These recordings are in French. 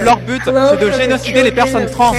Leur but, c'est de génocider les personnes trans.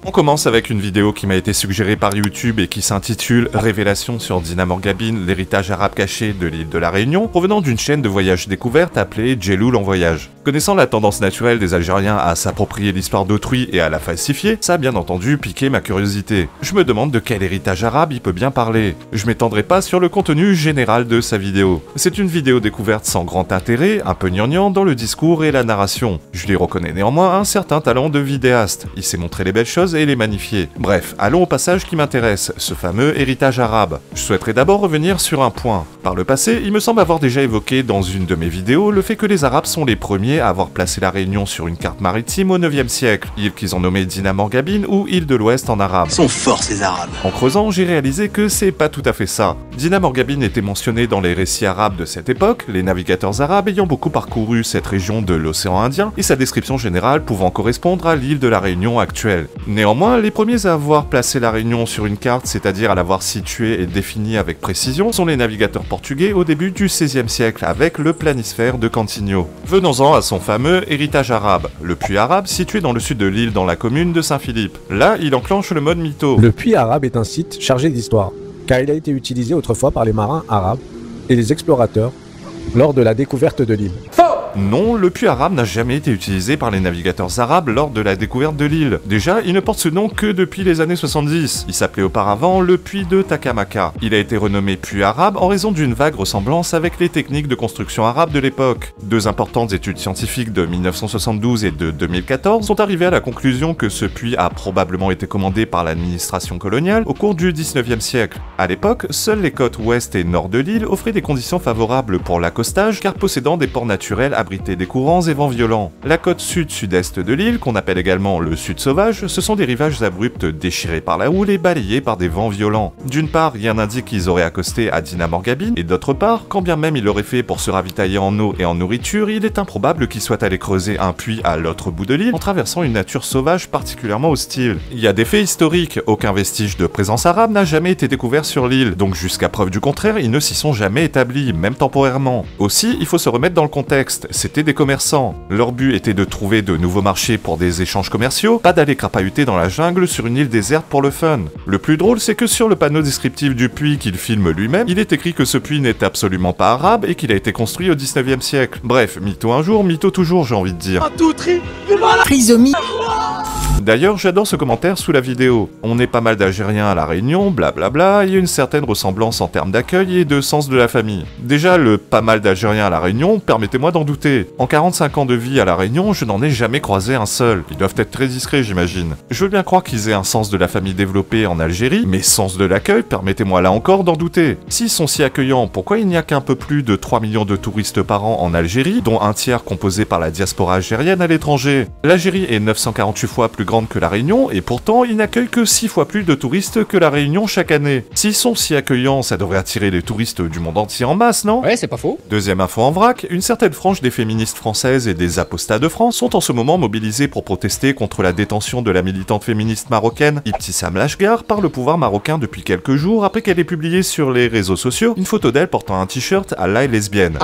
On commence avec une vidéo qui m'a été suggérée par YouTube et qui s'intitule « Révélation sur Dina Morgabine, l'héritage arabe caché de l'île de la Réunion », provenant d'une chaîne de voyage découverte appelée Djeloul en voyage. Connaissant la tendance naturelle des Algériens à s'approprier l'histoire d'autrui et à la falsifier, ça a bien entendu piqué ma curiosité. Je me demande de quel héritage arabe il peut bien parler. Je m'étendrai pas sur le contenu général de sa vidéo. C'est une vidéo découverte sans grand intérêt, un peu gnangnan dans le discours et la narration. Je lui reconnais néanmoins un certain talent de vidéaste. Il sait montrer les belles choses et les magnifier. Bref, allons au passage qui m'intéresse, ce fameux héritage arabe. Je souhaiterais d'abord revenir sur un point. Par le passé, il me semble avoir déjà évoqué dans une de mes vidéos le fait que les Arabes sont les premiers à avoir placé la Réunion sur une carte maritime au 9e siècle, île qu'ils ont nommée Dina Morgabine ou île de l'Ouest en arabe. Ils sont forts ces Arabes. En creusant, j'ai réalisé que c'est pas tout à fait ça. Dina Morgabine était mentionnée dans les récits arabes de cette époque, les navigateurs arabes ayant beaucoup parcouru cette région de l'océan Indien, et sa description générale pouvant correspondre à l'île de la Réunion actuelle. Néanmoins, les premiers à avoir placé la Réunion sur une carte, c'est-à-dire à l'avoir située et définie avec précision, sont les navigateurs portugais au début du XVIe siècle avec le planisphère de Cantinho. Venons-en à son fameux héritage arabe, le puits arabe situé dans le sud de l'île dans la commune de Saint-Philippe. Là, il enclenche le mode mytho. Le puits arabe est un site chargé d'histoire, car il a été utilisé autrefois par les marins arabes et les explorateurs lors de la découverte de l'île. Non, le puits arabe n'a jamais été utilisé par les navigateurs arabes lors de la découverte de l'île. Déjà, il ne porte ce nom que depuis les années 70. Il s'appelait auparavant le puits de Takamaka. Il a été renommé puits arabe en raison d'une vague ressemblance avec les techniques de construction arabes de l'époque. Deux importantes études scientifiques de 1972 et de 2014 sont arrivées à la conclusion que ce puits a probablement été commandé par l'administration coloniale au cours du 19e siècle. À l'époque, seules les côtes ouest et nord de l'île offraient des conditions favorables pour l'accostage car possédant des ports naturels abriter des courants et vents violents. La côte sud-sud-est de l'île, qu'on appelle également le sud sauvage, ce sont des rivages abrupts déchirés par la houle et balayés par des vents violents. D'une part, rien n'indique qu'ils auraient accosté à Dina Morgabine, et d'autre part, quand bien même il l'aurait fait pour se ravitailler en eau et en nourriture, il est improbable qu'ils soient allés creuser un puits à l'autre bout de l'île en traversant une nature sauvage particulièrement hostile. Il y a des faits historiques, aucun vestige de présence arabe n'a jamais été découvert sur l'île, donc jusqu'à preuve du contraire, ils ne s'y sont jamais établis, même temporairement. Aussi, il faut se remettre dans le contexte. C'était des commerçants. Leur but était de trouver de nouveaux marchés pour des échanges commerciaux, pas d'aller crapahuter dans la jungle sur une île déserte pour le fun. Le plus drôle, c'est que sur le panneau descriptif du puits qu'il filme lui-même, il est écrit que ce puits n'est absolument pas arabe et qu'il a été construit au 19e siècle. Bref, mytho un jour, mytho toujours, j'ai envie de dire. Trisomie. D'ailleurs, j'adore ce commentaire sous la vidéo. On est pas mal d'Algériens à la Réunion, blablabla, il y a une certaine ressemblance en termes d'accueil et de sens de la famille. Déjà, le pas mal d'Algériens à la Réunion, permettez-moi d'en douter. En 45 ans de vie à la Réunion, je n'en ai jamais croisé un seul. Ils doivent être très discrets, j'imagine. Je veux bien croire qu'ils aient un sens de la famille développé en Algérie, mais sens de l'accueil, permettez-moi là encore d'en douter. S'ils sont si accueillants, pourquoi il n'y a qu'un peu plus de 3 millions de touristes par an en Algérie, dont un tiers composé par la diaspora algérienne à l'étranger? L'Algérie est 948 fois plus grande que la Réunion, et pourtant il n'accueille que 6 fois plus de touristes que la Réunion chaque année. S'ils sont si accueillants, ça devrait attirer les touristes du monde entier en masse, non? Ouais, c'est pas faux. Deuxième info en vrac, une certaine frange des féministes françaises et des apostats de France sont en ce moment mobilisés pour protester contre la détention de la militante féministe marocaine Ibtissam Lachgar par le pouvoir marocain depuis quelques jours après qu'elle ait publié sur les réseaux sociaux une photo d'elle portant un t-shirt à la lesbienne.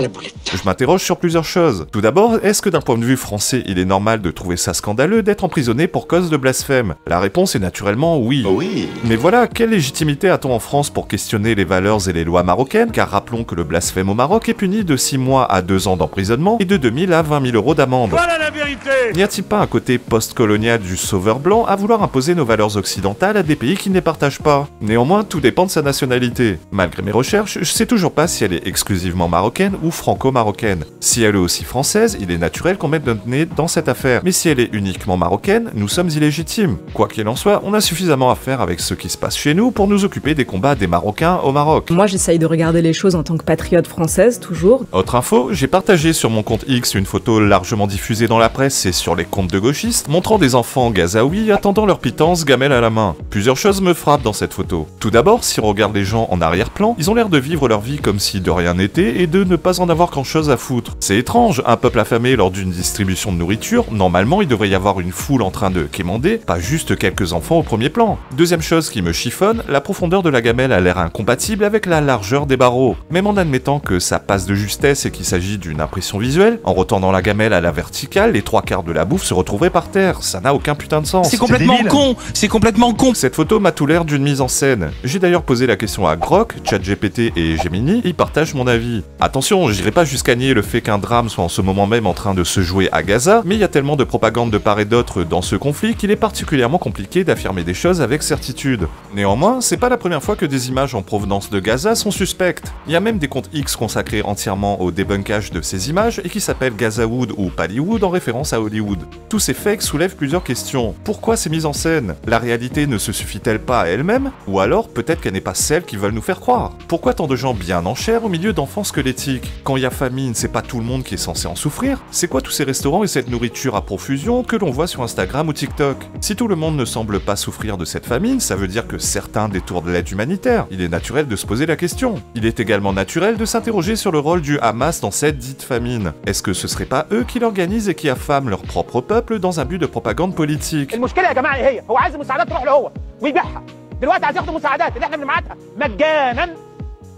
Je m'interroge sur plusieurs choses. Tout d'abord, est-ce que d'un point de vue français, il est normal de trouver ça scandaleux d'être emprisonné pour cause de blasphème? La réponse est naturellement oui. Oui. Mais voilà, quelle légitimité a-t-on en France pour questionner les valeurs et les lois marocaines? Car rappelons que le blasphème au Maroc est puni de 6 mois à 2 ans d'emprisonnement et de 2000 à 20 000 € d'amende. Voilà la vérité. N'y a-t-il pas un côté post-colonial du sauveur blanc à vouloir imposer nos valeurs occidentales à des pays qui ne les partagent pas? Néanmoins, tout dépend de sa nationalité. Malgré mes recherches, je sais toujours pas si elle est exclusivement marocaine ou franco-marocaine. Si elle est aussi française, il est naturel qu'on mette notre nez dans cette affaire. Mais si elle est uniquement marocaine, nous sommes illégitimes. Quoi qu'il en soit, on a suffisamment à faire avec ce qui se passe chez nous pour nous occuper des combats des Marocains au Maroc. Moi, j'essaye de regarder les choses en tant que patriote française, toujours. Autre info, j'ai partagé sur mon compte X une photo largement diffusée dans la presse et sur les comptes de gauchistes, montrant des enfants gazaouis attendant leur pitance gamelle à la main. Plusieurs choses me frappent dans cette photo. Tout d'abord, si on regarde les gens en arrière-plan, ils ont l'air de vivre leur vie comme si de rien n'était et de ne pas en avoir grand-chose à foutre. C'est étrange, un peuple affamé lors d'une distribution de nourriture, normalement il devrait y avoir une foule en train de quémander, pas juste quelques enfants au premier plan. Deuxième chose qui me chiffonne, la profondeur de la gamelle a l'air incompatible avec la largeur des barreaux. Même en admettant que ça passe de justesse et qu'il s'agit d'une impression visuelle, en retendant la gamelle à la verticale, les 3/4 de la bouffe se retrouveraient par terre. Ça n'a aucun putain de sens. C'est complètement con. C'est complètement con. Cette photo m'a tout l'air d'une mise en scène. J'ai d'ailleurs posé la question à Grok, ChatGPT et Gemini, ils partagent mon avis. Attention, j'irai pas jusqu'à nier le fait qu'un drame soit en ce moment même en train de se jouer à Gaza, mais il y a tellement de propagande de part et d'autre dans ce conflit qu'il est particulièrement compliqué d'affirmer des choses avec certitude. Néanmoins, c'est pas la première fois que des images en provenance de Gaza sont suspectes. Il y a même des comptes X consacrés entièrement au débunkage de ces images et qui s'appellent Gazawood ou Pallywood en référence à Hollywood. Tous ces fakes soulèvent plusieurs questions. Pourquoi ces mises en scène? La réalité ne se suffit-elle pas à elle-même? Ou alors peut-être qu'elle n'est pas celle qu'ils veulent nous faire croire? Pourquoi tant de gens bien en chair au milieu d'enfants squelettiques? Quand il y a famine, c'est pas tout le monde qui est censé en souffrir? C'est quoi tous ces restaurants et cette nourriture à profusion que l'on voit sur Instagram ou TikTok? Si tout le monde ne semble pas souffrir de cette famine, ça veut dire que certains détournent de l'aide humanitaire. Il est naturel de se poser la question. Il est également naturel de s'interroger sur le rôle du Hamas dans cette dite famine. Est-ce que ce serait pas eux qui l'organisent et qui affament leur propre peuple dans un but de propagande politique? المشكله يا جماعه ايه هي؟ هو عايز المساعدات تروح له هو ويبيعها. دلوقتي عايز ياخد المساعدات اللي احنا بنبعتها مجانا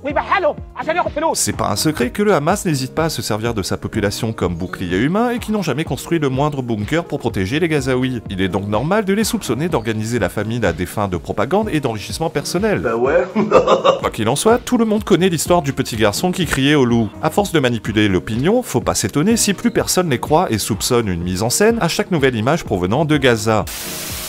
ويبيعها لهم عشان ياخد فلوس. C'est pas un secret que le Hamas n'hésite pas à se servir de sa population comme bouclier humain et qui n'ont jamais construit le moindre bunker pour protéger les Gazaouis. Il est donc normal de les soupçonner d'organiser la famine à des fins de propagande et d'enrichissement personnel. Bah ouais. Quoi qu'il en soit, tout le monde connaît l'histoire du petit garçon qui criait au loup. À force de manipuler l'opinion, faut pas s'étonner si plus personne les croit et soupçonne une mise en scène à chaque nouvelle image provenant de Gaza.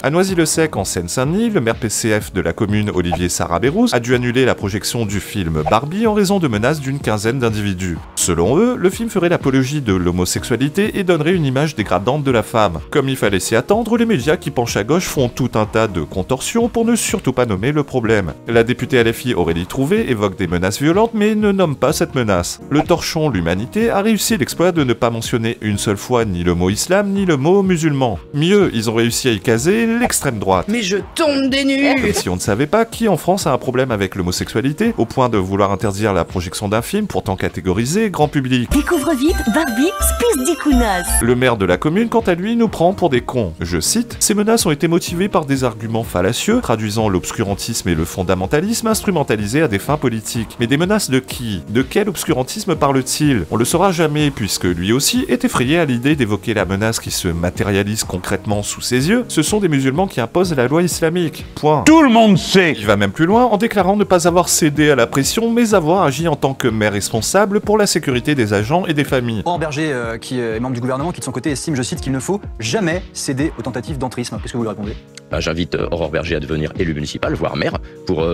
À Noisy-le-Sec, en Seine-Saint-Denis, le maire PCF de la commune, Olivier Sarabérouz, a dû annuler la projection du film Barbie en raison de menaces d'une quinzaine d'individus. Selon eux, le film ferait l'apologie de l'homosexualité et donnerait une image dégradante de la femme. Comme il fallait s'y attendre, les médias qui penchent à gauche font tout un tas de contorsions pour ne surtout pas nommer le problème. La députée LFI Aurélie Trouvé évoque des menaces violentes mais ne nomme pas cette menace. Le torchon L'Humanité a réussi l'exploit de ne pas mentionner une seule fois ni le mot islam ni le mot musulman. Mieux, ils ont réussi à y caser l'extrême droite. Mais je tombe des nues. Comme si on ne savait pas qui en France a un problème avec l'homosexualité, au point de vouloir interdire la projection d'un film pourtant catégorisé grand public. Découvre vite Barbie Spizdicunas. Le maire de la commune, quant à lui, nous prend pour des cons. Je cite, « Ces menaces ont été motivées par des arguments fallacieux, traduisant l'obscurantisme et le fondamentalisme instrumentalisés à des fins politiques. Mais des menaces de qui? De quel obscurantisme parle-t-il? On le saura jamais, puisque lui aussi est effrayé à l'idée d'évoquer la menace qui se matérialise concrètement sous ses yeux. Ce sont des musulmans qui imposent la loi islamique. Point. Tout le monde sait. Il va même plus loin en déclarant ne pas avoir cédé à la pression, mais avoir agi en tant que maire responsable pour la sécurité des agents et des familles. Laurent Berger, qui est membre du gouvernement, qui de son côté estime, je cite, qu'il ne faut jamais céder aux tentatives d'entrisme. Qu'est-ce que vous lui répondez? J'invite Aurore Berger à devenir élu municipal, voire maire, pour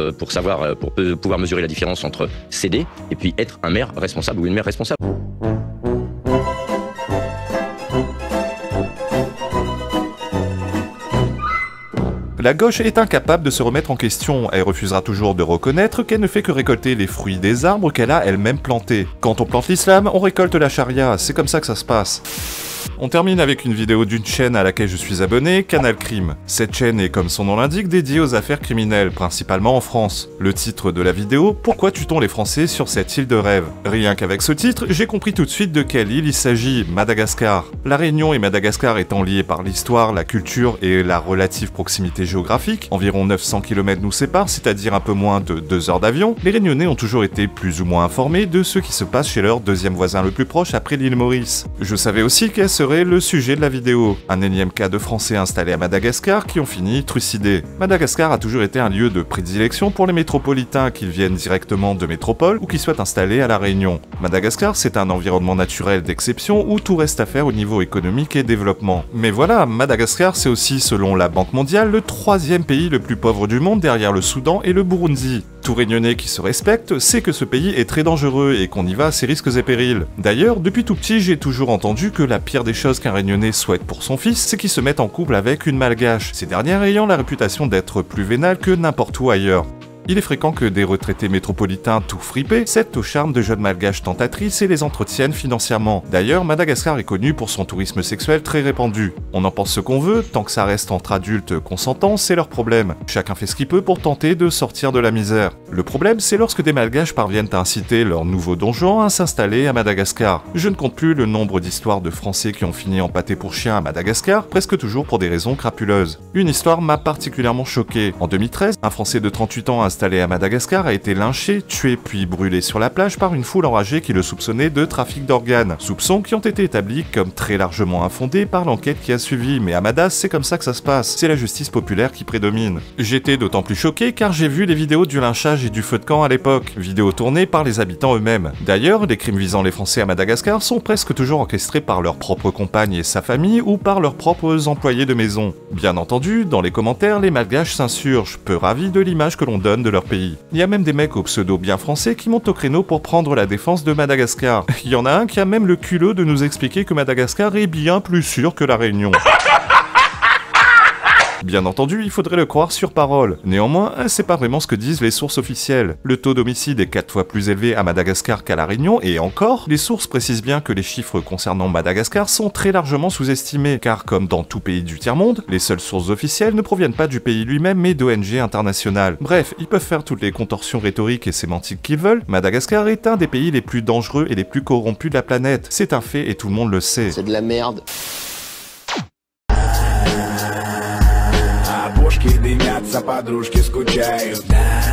pouvoir mesurer la différence entre céder et puis être un maire responsable ou une maire responsable. La gauche est incapable de se remettre en question, elle refusera toujours de reconnaître qu'elle ne fait que récolter les fruits des arbres qu'elle a elle-même plantés. Quand on plante l'islam, on récolte la charia, c'est comme ça que ça se passe. On termine avec une vidéo d'une chaîne à laquelle je suis abonné, Canal Crime. Cette chaîne est, comme son nom l'indique, dédiée aux affaires criminelles, principalement en France. Le titre de la vidéo, Pourquoi tue-t-on les Français sur cette île de rêve? Rien qu'avec ce titre, j'ai compris tout de suite de quelle île il s'agit, Madagascar. La Réunion et Madagascar étant liés par l'histoire, la culture et la relative proximité géographique, environ 900 km nous séparent, c'est-à-dire un peu moins de 2 heures d'avion, les Réunionnais ont toujours été plus ou moins informés de ce qui se passe chez leur deuxième voisin le plus proche après l'île Maurice. Je savais aussi qu'elle serait le sujet de la vidéo, un énième cas de Français installés à Madagascar qui ont fini trucidés. Madagascar a toujours été un lieu de prédilection pour les métropolitains qu'ils viennent directement de métropole ou qui souhaitent installer à la Réunion. Madagascar, c'est un environnement naturel d'exception où tout reste à faire au niveau économique et développement. Mais voilà, Madagascar c'est aussi, selon la Banque mondiale, le 3e pays le plus pauvre du monde derrière le Soudan et le Burundi. Tout Réunionnais qui se respecte sait que ce pays est très dangereux et qu'on y va à ses risques et périls. D'ailleurs, depuis tout petit, j'ai toujours entendu que la pire des choses qu'un Réunionnais souhaite pour son fils, c'est qu'il se mette en couple avec une Malgache, ces dernières ayant la réputation d'être plus vénales que n'importe où ailleurs. Il est fréquent que des retraités métropolitains tout fripés cèdent au charme de jeunes malgaches tentatrices et les entretiennent financièrement. D'ailleurs, Madagascar est connu pour son tourisme sexuel très répandu. On en pense ce qu'on veut, tant que ça reste entre adultes consentants, c'est leur problème. Chacun fait ce qu'il peut pour tenter de sortir de la misère. Le problème, c'est lorsque des malgaches parviennent à inciter leurs nouveaux donjons à s'installer à Madagascar. Je ne compte plus le nombre d'histoires de Français qui ont fini en pâté pour chien à Madagascar, presque toujours pour des raisons crapuleuses. Une histoire m'a particulièrement choqué. En 2013, un Français de 38 ans installé à Madagascar a été lynché, tué puis brûlé sur la plage par une foule enragée qui le soupçonnait de trafic d'organes. Soupçons qui ont été établis comme très largement infondés par l'enquête qui a suivi, mais à Madas, c'est comme ça que ça se passe. C'est la justice populaire qui prédomine. J'étais d'autant plus choqué car j'ai vu les vidéos du lynchage et du feu de camp à l'époque, vidéos tournées par les habitants eux-mêmes. D'ailleurs, les crimes visant les Français à Madagascar sont presque toujours orchestrés par leur propre compagne et sa famille ou par leurs propres employés de maison. Bien entendu, dans les commentaires, les malgaches s'insurgent, peu ravis de l'image que l'on donne de leur pays. Il y a même des mecs au pseudo bien français qui montent au créneau pour prendre la défense de Madagascar. Il y en a un qui a même le culot de nous expliquer que Madagascar est bien plus sûr que la Réunion. Bien entendu, il faudrait le croire sur parole. Néanmoins, c'est pas vraiment ce que disent les sources officielles. Le taux d'homicide est 4 fois plus élevé à Madagascar qu'à La Réunion, et encore, les sources précisent bien que les chiffres concernant Madagascar sont très largement sous-estimés, car comme dans tout pays du tiers-monde, les seules sources officielles ne proviennent pas du pays lui-même, mais d'ONG internationales. Bref, ils peuvent faire toutes les contorsions rhétoriques et sémantiques qu'ils veulent, Madagascar est un des pays les plus dangereux et les plus corrompus de la planète. C'est un fait et tout le monde le sait. C'est de la merde. Подружки дымятся, подружки скучают, да.